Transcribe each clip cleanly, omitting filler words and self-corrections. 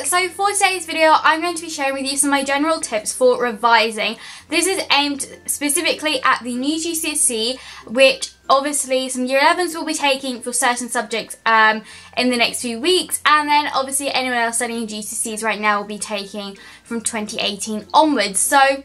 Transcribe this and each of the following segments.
So for today's video, I'm going to be sharing with you some of my general tips for revising. This is aimed specifically at the new GCSE, which obviously some year 11s will be taking for certain subjects in the next few weeks, and then obviously anyone else studying GCSEs right now will be taking from 2018 onwards. So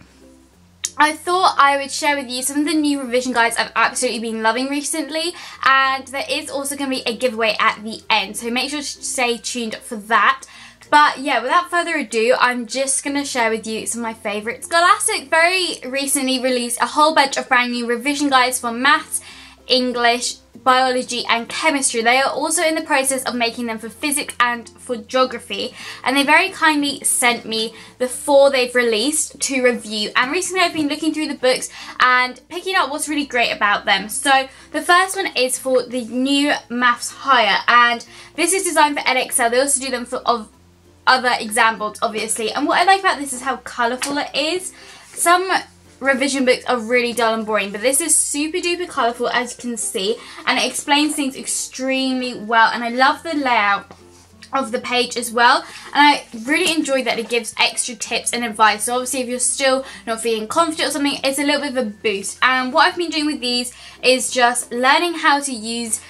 I thought I would share with you some of the new revision guides I've absolutely been loving recently, and there is also going to be a giveaway at the end, so make sure to stay tuned for that. But yeah, without further ado, I'm just going to share with you some of my favourites. Scholastic very recently released a whole bunch of brand new revision guides for maths, English, biology and chemistry. They are also in the process of making them for physics and for geography, and they very kindly sent me the 4 they've released to review, and recently I've been looking through the books and picking up what's really great about them. So the first one is for the new Maths Higher, and this is designed for Edexcel. They also do them for other exam boards obviously, and what I like about this is how colourful it is. Some revision books are really dull and boring, but this is super duper colourful, as you can see, and it explains things extremely well, and I love the layout of the page as well, and I really enjoy that it gives extra tips and advice. So obviously if you're still not feeling confident or something, it's a little bit of a boost. And what I've been doing with these is just learning how to use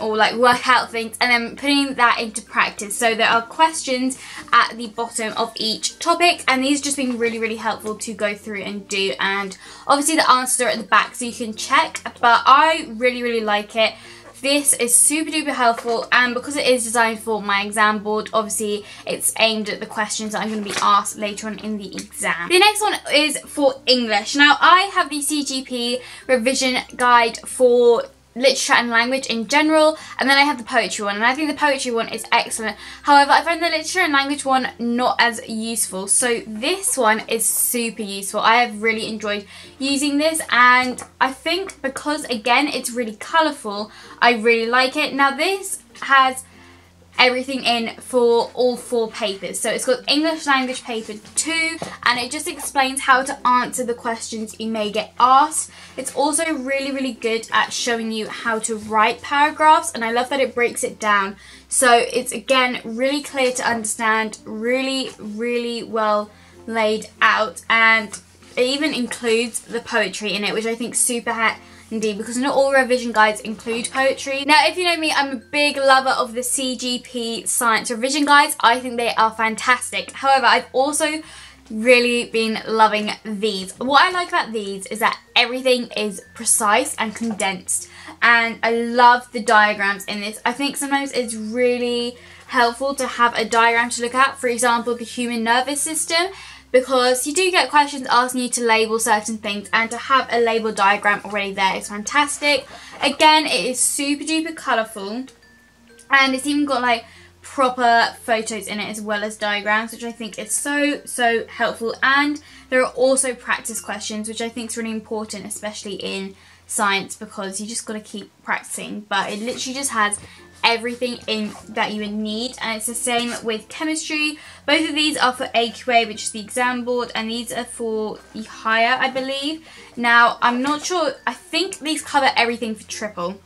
or like work out things and then putting that into practice. So there are questions at the bottom of each topic, and these have just been really helpful to go through and do, and obviously the answers are at the back so you can check, but I really like it. This is super duper helpful, and because it is designed for my exam board, obviously it's aimed at the questions that I'm going to be asked later on in the exam. The next one is for English. Now I have the CGP revision guide for literature and language in general, and then I have the poetry one, and I think the poetry one is excellent. However, I find the literature and language one not as useful, so this one is super useful. I have really enjoyed using this, and I think because again it's really colourful, I really like it. Now this has everything in for all 4 papers, so it's got English language paper 2, and it just explains how to answer the questions you may get asked. It's also really good at showing you how to write paragraphs, and I love that it breaks it down, so it's again really clear to understand, really well laid out, and it even includes the poetry in it, which I think is super handy because not all revision guides include poetry. Now if you know me, I'm a big lover of the CGP science revision guides. I think they are fantastic. However, I've also really been loving these. What I like about these is that everything is precise and condensed, and I love the diagrams in this. I think sometimes it's really helpful to have a diagram to look at, for example the human nervous system, because you do get questions asking you to label certain things, and to have a label diagram already there is fantastic. Again, it is super duper colourful, and it's even got like proper photos in it as well as diagrams, which I think is so helpful. And there are also practice questions, which I think is really important, especially in science, because you just got to keep practicing. But it literally just has everything in that you would need, and it's the same with chemistry. Both of these are for AQA, which is the exam board, and these are for the higher, I believe. Now I'm not sure, I think these cover everything for triple.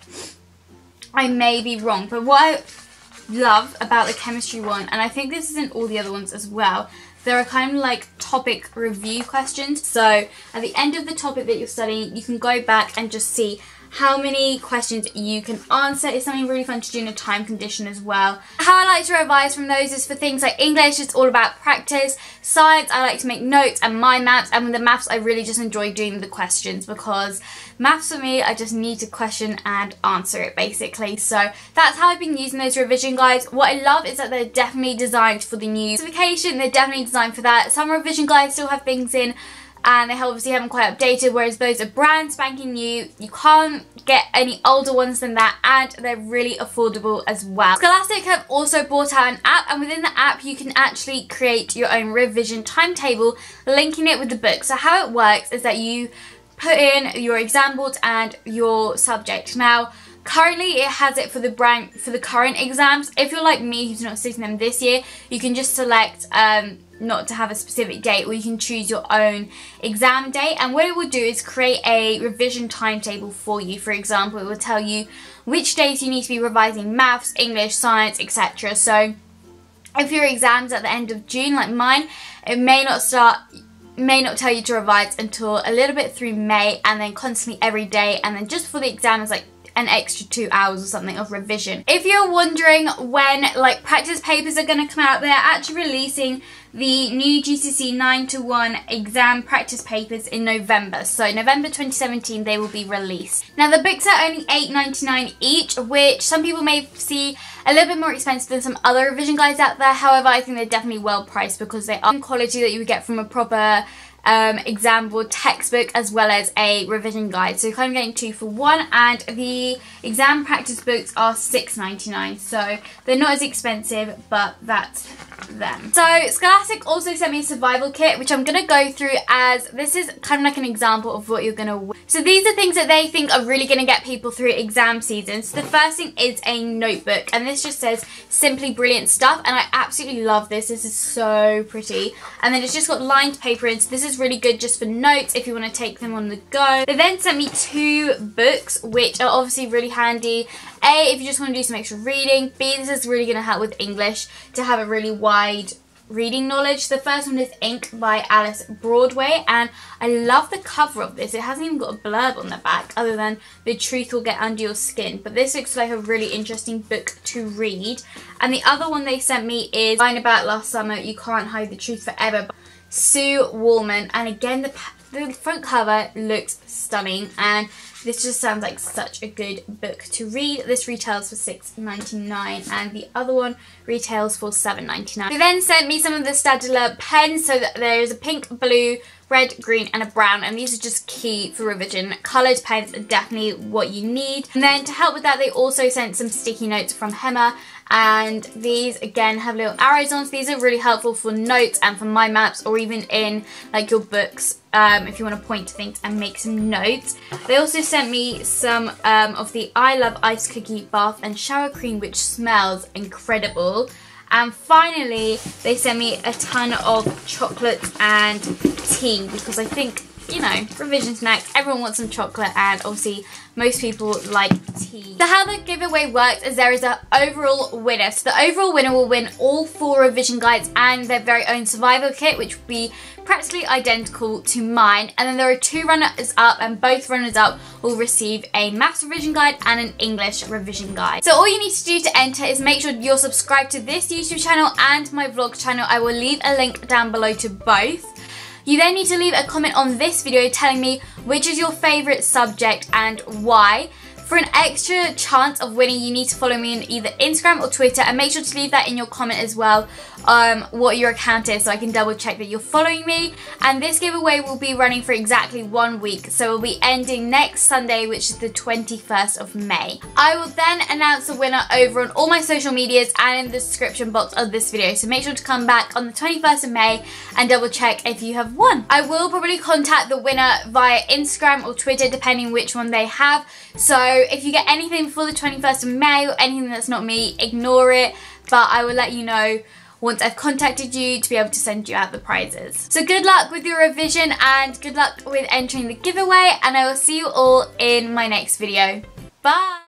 I may be wrong, but what I love about the chemistry one, and I think this is in all the other ones as well, there are kind of like topic review questions. So at the end of the topic that you're studying, you can go back and just see how many questions you can answer. It's something really fun to do in a time condition as well. How I like to revise from those is for things like English, it's all about practice. Science, I like to make notes and mind maps, and with the maths I really just enjoy doing the questions, because maths for me, I just need to question and answer it basically. So that's how I've been using those revision guides. What I love is that they're definitely designed for the new specification, they're definitely designed for that. Some revision guides still have things in and they obviously haven't quite updated, whereas those are brand spanking new. You can't get any older ones than that, and they're really affordable as well. Scholastic have also brought out an app, and within the app you can actually create your own revision timetable, linking it with the book. So how it works is that you put in your exam board and your subject. Now currently it has it for the current exams. If you're like me who's not sitting them this year, you can just select not to have a specific date, or you can choose your own exam date, and what it will do is create a revision timetable for you. For example, it will tell you which days you need to be revising maths, English, science, etc. So If your exam's at the end of June like mine, it may not tell you to revise until a little bit through May, and then constantly every day, and then just for the exam is like an extra 2 hours or something of revision. If you're wondering when like practice papers are going to come out, they're actually releasing the new GCSE 9-1 exam practice papers in November. So November 2017 they will be released. Now the books are only £8.99 each, which some people may see a little bit more expensive than some other revision guides out there. However, I think they're definitely well priced because they are quality that you would get from a proper exam board textbook as well as a revision guide. So you're kind of getting 2 for 1, and the exam practice books are £6.99, so they're not as expensive, but that's them. So Scholastic also sent me a survival kit, which I'm going to go through, as this is kind of like an example of what you're going to win. So these are things that they think are really going to get people through exam season. So the first thing is a notebook, and this just says Simply Brilliant Stuff, and I absolutely love this. This is so pretty, and then it's just got lined paper in, so this is really good just for notes if you want to take them on the go. They then sent me 2 books, which are obviously really handy. A, if you just want to do some extra reading. B, this is really going to help with English to have a really wide reading knowledge. The first one is Ink by Alice Broadway, and I love the cover of this. It hasn't even got a blurb on the back other than the truth will get under your skin, but this looks like a really interesting book to read. And the other one they sent me is Line About Last Summer, You Can't Hide the Truth Forever by Sue Wallman, and again the front cover looks stunning, and this just sounds like such a good book to read. This retails for $6.99 and the other one retails for $7.99. They then sent me some of the Staedtler pens, so that there is a pink, blue, red, green and a brown, and these are just key for revision. Coloured pens are definitely what you need. And then to help with that, they also sent some sticky notes from Hema, and these again have little arrows on, so these are really helpful for notes and for mind maps, or even in like your books if you want to point to things and make some notes. They also sent me some of the I Love Ice Cookie Bath and Shower Cream, which smells incredible. And finally, they sent me a ton of chocolates and tea, because I think, you know, revision snacks, everyone wants some chocolate, and obviously most people like tea. So how the giveaway works is there is an overall winner. So the overall winner will win all 4 revision guides and their very own survival kit, which will be practically identical to mine. And then there are 2 runners up, and both runners up will receive a maths revision guide and an English revision guide. So all you need to do to enter is make sure you're subscribed to this YouTube channel and my vlog channel. I will leave a link down below to both. You then need to leave a comment on this video telling me which is your favourite subject and why. For an extra chance of winning, you need to follow me on either Instagram or Twitter, and make sure to leave that in your comment as well, what your account is, so I can double check that you're following me. And this giveaway will be running for exactly 1 week, so it will be ending next Sunday, which is the 21st of May. I will then announce the winner over on all my social medias and in the description box of this video, so make sure to come back on the 21st of May and double check if you have won. I will probably contact the winner via Instagram or Twitter, depending which one they have. So if you get anything before the 21st of May or anything that's not me, ignore it, but I will let you know once I've contacted you to be able to send you out the prizes. So good luck with your revision and good luck with entering the giveaway, and I will see you all in my next video. Bye!